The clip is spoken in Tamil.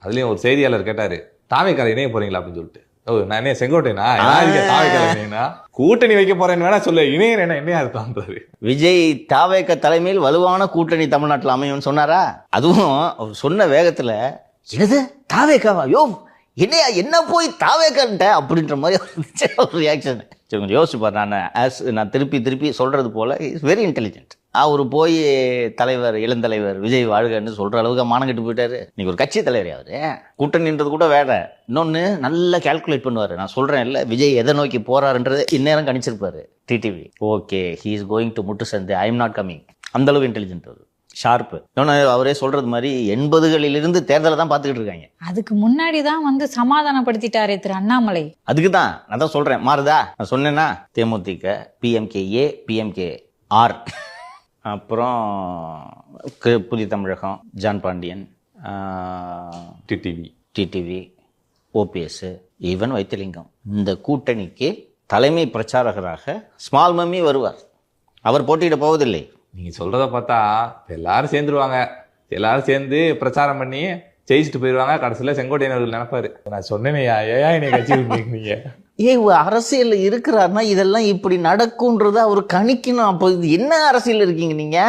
அதுலயும் ஒரு செய்தியாளர் கேட்டாரு, தாவேக்கால இணைய போறீங்களா அப்படின்னு சொல்லிட்டு. நான் என்ன செங்கோட்டைனா தாவேக்கால கூட்டணி வைக்க போறேன்னு வேணா சொல்லு, இணையர் என்ன அர்த்தம்ன்றாரு. விஜய் தாவேக்க தலைமையில் வலுவான கூட்டணி தமிழ்நாட்டில் அமையும்னு சொன்னாரா? அதுவும் அவர் சொன்ன வேகத்துல என்னது தாவேக்காவா, யோ என்னையா என்ன போய் தாவேக்கன்ட்ட அப்படின்ற மாதிரி ஒரு ரியாக்ஷன். சரி கொஞ்சம் யோசிச்சு பாரு. நான் திருப்பி சொல்றது போல இஸ் வெரி இன்டெலிஜென்ட். அவர் போய் தலைவர் இளந்தலைவர் விஜய் வாழ்கன்னு சொல்ற அளவுக்கு மானம் கெட்டு போயிட்டாரு. நீங்க ஒரு கட்சி தலைவர் அவரு, கூட்டணின்றது கூட வேற. இன்னொன்னு நல்லா கால்குலேட் பண்ணுவாரு. நான் சொல்றேன் இல்ல, விஜய் எதை நோக்கி போறாருன்றது இந்நேரம் கணிச்சிருப்பாரு TTV. Okay he is going to முட்டு சந்தை, ஐ எம் நாட் கமிங். அந்த அளவுக்கு இன்டெலிஜென்ட் அவர், ஷார்ப்பு. இன்னொன்று அவரே சொல்றது மாதிரி 80களிலிருந்து தேர்தலை தான் பார்த்துக்கிட்டு இருக்காங்க. அதுக்கு முன்னாடி தான் வந்து சமாதானப்படுத்திட்டாரே திரு அண்ணாமலை. அதுக்கு தான் நான் தான் சொல்றேன், மாறுதா? நான் சொன்னேன்னா தேமுதிக, பிஎம்கே பிஎம்கே ஆர், அப்புறம் புதிய தமிழகம், ஜான் பாண்டியன், டிடிவி, ஓபிஎஸ், ஈவன் வைத்திலிங்கம். இந்த கூட்டணிக்கு தலைமை பிரச்சாரகராக ஸ்மால் மம்மி வருவார். அவர் போட்டியிட போவதில்லை. நீங்க சொல்றத பார்த்தா எல்லாரும் சேர்ந்துருவாங்க, எல்லாரும் சேர்ந்து பிரச்சாரம் பண்ணி ஜெயிச்சுட்டு போயிடுவாங்க. கடைசியில செங்கோட்டையன் அவர்கள் நினைப்பாரு, நான் சொன்னேனையா ஏன் என்னை கட்சி நீங்க அரசியல் இருக்கிறாருன்னா இதெல்லாம் இப்படி நடக்கும்ன்றத அவர் கணிக்கணும். அப்போ இது என்ன அரசியல் இருக்கீங்க நீங்க?